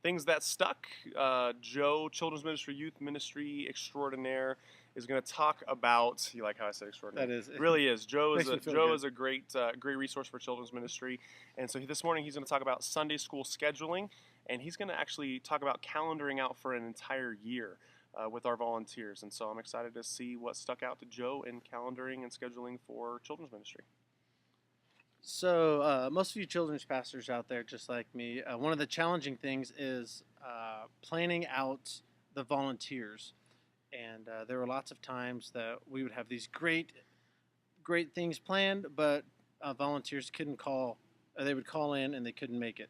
things that stuck. Joe, Children's Ministry, Youth Ministry Extraordinaire, is going to talk about. You like how I said extraordinary? That is. It really is. Joe Makes me feel good. is a great resource for children's ministry, and so this morning he's going to talk about Sunday school scheduling, and he's going to actually talk about calendaring out for an entire year. With our volunteers, and so I'm excited to see what stuck out to Joe in calendaring and scheduling for children's ministry. So most of you children's pastors out there, just like me, one of the challenging things is planning out the volunteers. And there were lots of times that we would have these great things planned, but volunteers couldn't call. They would call in and they couldn't make it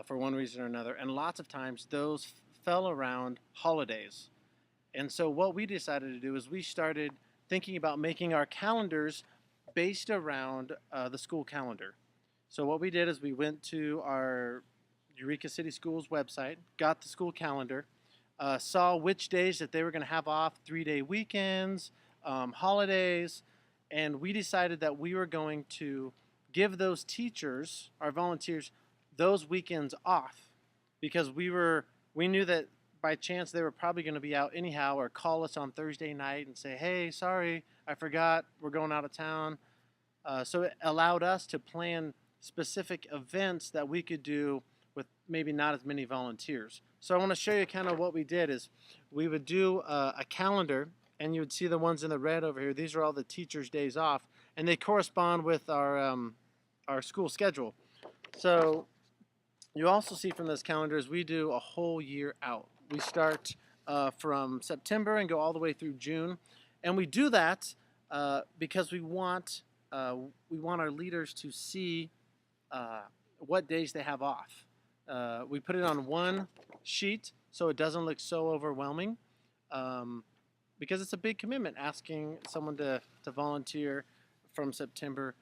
for one reason or another. And lots of times those fell around holidays. And so what we decided to do is we started thinking about making our calendars based around the school calendar. So what we did is we went to our Eureka City Schools website, got the school calendar, saw which days that they were going to have off, 3-day weekends, holidays, and we decided that we were going to give those teachers, our volunteers, those weekends off because we knew that by chance they were probably going to be out anyhow or call us on Thursday night and say, hey, sorry, I forgot, we're going out of town. So it allowed us to plan specific events that we could do with maybe not as many volunteers. So I want to show you kind of what we did is we would do a calendar, and you would see the ones in the red over here. These are all the teachers' days off, and they correspond with our school schedule. So you also see from this calendar is we do a whole year out. We start from September and go all the way through June, and we do that because we want our leaders to see what days they have off. We put it on one sheet so it doesn't look so overwhelming because it's a big commitment asking someone to volunteer from September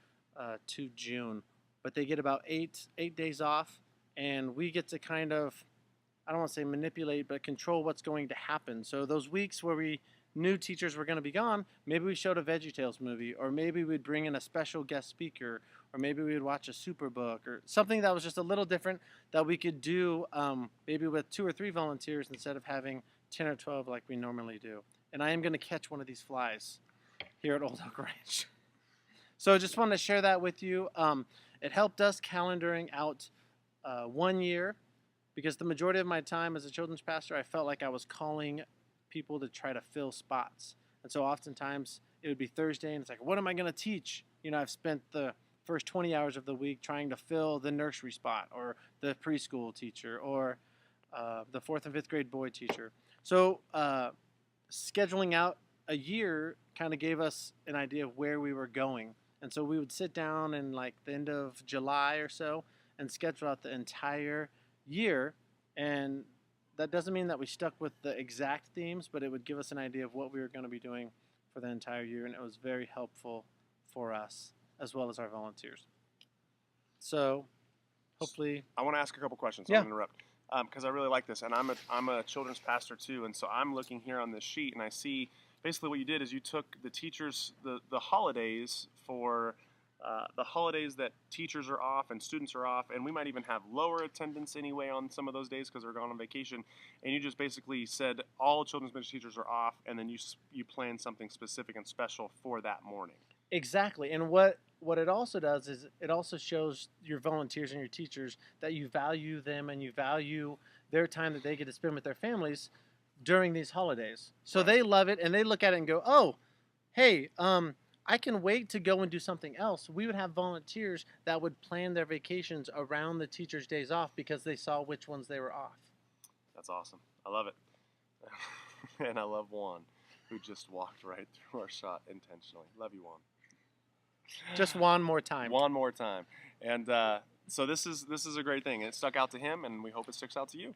to June. But they get about eight days off, and we get to kind of, I don't want to say manipulate, but control what's going to happen. So those weeks where we knew teachers were going to be gone, maybe we showed a VeggieTales movie, or maybe we'd bring in a special guest speaker, or maybe we'd watch a Superbook, or something that was just a little different that we could do maybe with 2 or 3 volunteers instead of having 10 or 12 like we normally do. And I am going to catch one of these flies here at Old Oak Ranch. So I just wanted to share that with you. It helped us calendaring out 1 year because the majority of my time as a children's pastor, I felt like I was calling people to try to fill spots. And so oftentimes it would be Thursday and it's like, what am I going to teach? You know, I've spent the first 20 hours of the week trying to fill the nursery spot or the preschool teacher or the 4th and 5th grade boy teacher. So scheduling out a year kind of gave us an idea of where we were going. And so we would sit down in like the end of July or so and schedule out the entire year. And that doesn't mean that we stuck with the exact themes, but it would give us an idea of what we were going to be doing for the entire year. And it was very helpful for us as well as our volunteers. So hopefully... I want to ask a couple questions. Yeah. I'm going to interrupt because I really like this. And I'm a children's pastor too. And so I'm looking here on this sheet and I see basically what you did is you took the teachers, the holidays for the holidays that teachers are off and students are off, and we might even have lower attendance anyway on some of those days because they're gone on vacation, and you just basically said all children's ministry teachers are off, and then you plan something specific and special for that morning. Exactly, and what it also does is it also shows your volunteers and your teachers that you value them and you value their time that they get to spend with their families during these holidays. So Right. They love it, and they look at it and go, oh, hey, I can wait to go and do something else. We would have volunteers that would plan their vacations around the teachers' days off because they saw which ones they were off. That's awesome. I love it. And I love Juan, who just walked right through our shot intentionally. Love you, Juan. Just one more time. One more time. And so this is a great thing. It stuck out to him, and we hope it sticks out to you.